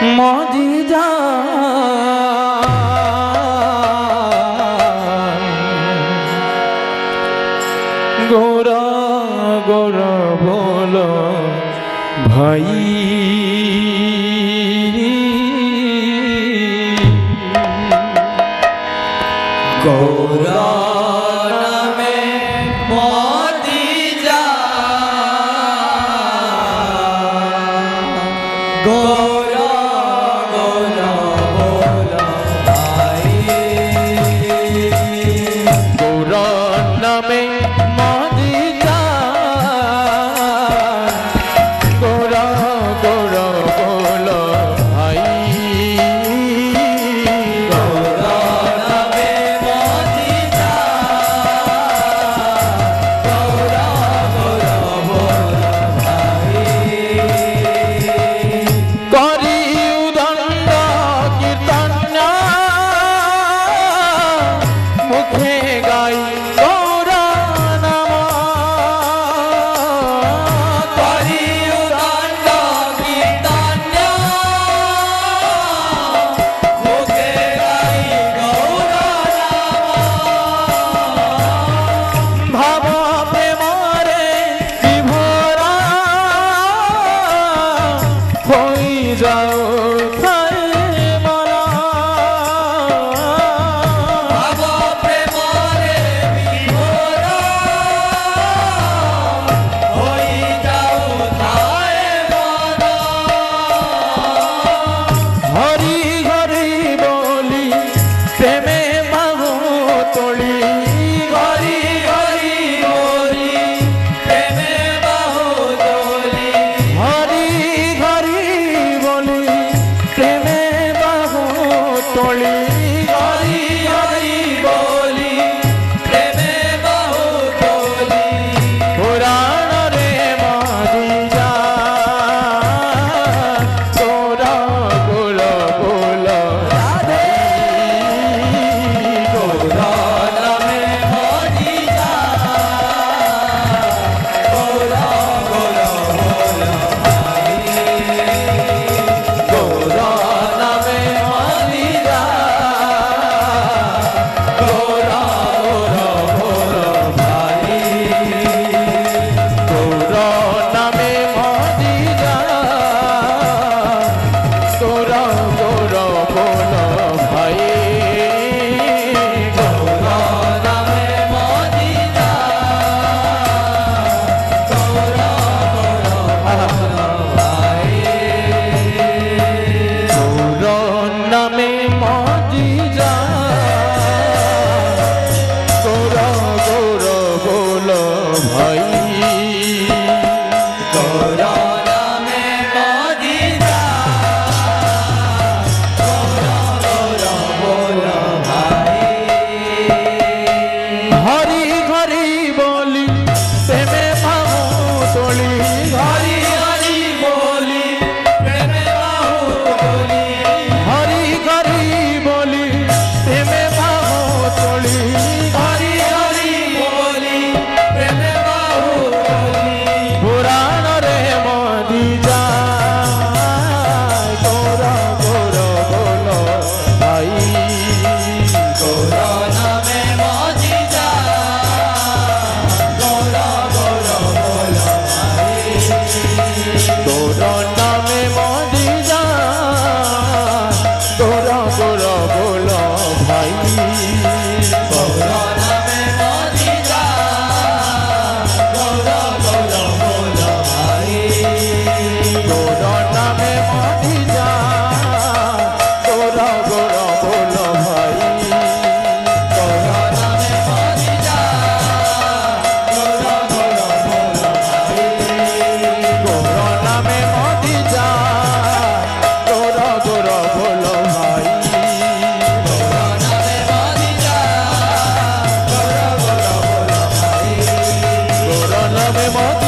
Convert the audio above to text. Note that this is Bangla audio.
মদিজা গোরা গোরা বলো ভাই গোরা নামে মদিজা গোরা গোরা বলো ভাই গোরা নামে মদিজা গোরা গোরা বলো ভাই গোরা নামে মদিজা গোরা গোরা বলো ভাই করি উদণ্ড কীর্তন মুখে গাই গৌরা নাম করি উদণ্ড কীর্তন মুখে গাই গৌরা নাম ভাব প্রেমরে বিভোরা হই যাও থাই মরা ভাব প্রেমরে বিভোরা হই যাও তাই মনা হরি হরি বলি প্রেমে বাহু তোলি হরি হরি বলি প্রেমে বাহু তোলি হরি হরি বলি প্রেমে বাহু তোলি হরি হরি বলি প্রেমে বাহু তোলি পুরাণ রে মদিজা গোরা গোলা গোলা রাধে গোরা নামে মদিজা গোরা গোরা বলো ভাই গোরা নামে মদিজা গোরা গোরা বলো ভাই গোরা নামে মদিজা গোরা গোরা গোলা ভাই গোরা নামে মদিজা গোরা গোরা বলো ভাই গোরা নামে মদিজা গোরা গোরা গোলা ভাই গোরা নামে মদিজা গোরা গোরা বলো ভাই হরি হরি বলি প্রেমে বাহু তোলি হরি হরি বলি প্রেমে বাহু তোলি হরি হরি বলি প্রেমে বাহু তোলি হরি হরি বলি প্রেমে বাহু তোলি পুরাণ রে মদিজা গোরা গোরা গোলা ভাই গোরা নামে মদিজা গোরা গোরা বলো ভাই গোরা নামে মদিজা গোরা গোরা গোলা ভাই গোরা নামে মদিজা গোরা গোরা বলো ভাই গোরা নামে মদিজা গোরা গোরা গোলা ভাই গোরা নামে মদিজা গোরা গোরা বলো ভাই গোরা নামে মদিজা গোরা গোরা গোলা ভাই গোরা নামে মদিজা গোরা গোরা বলো ভাই গোরা নামে মদিজা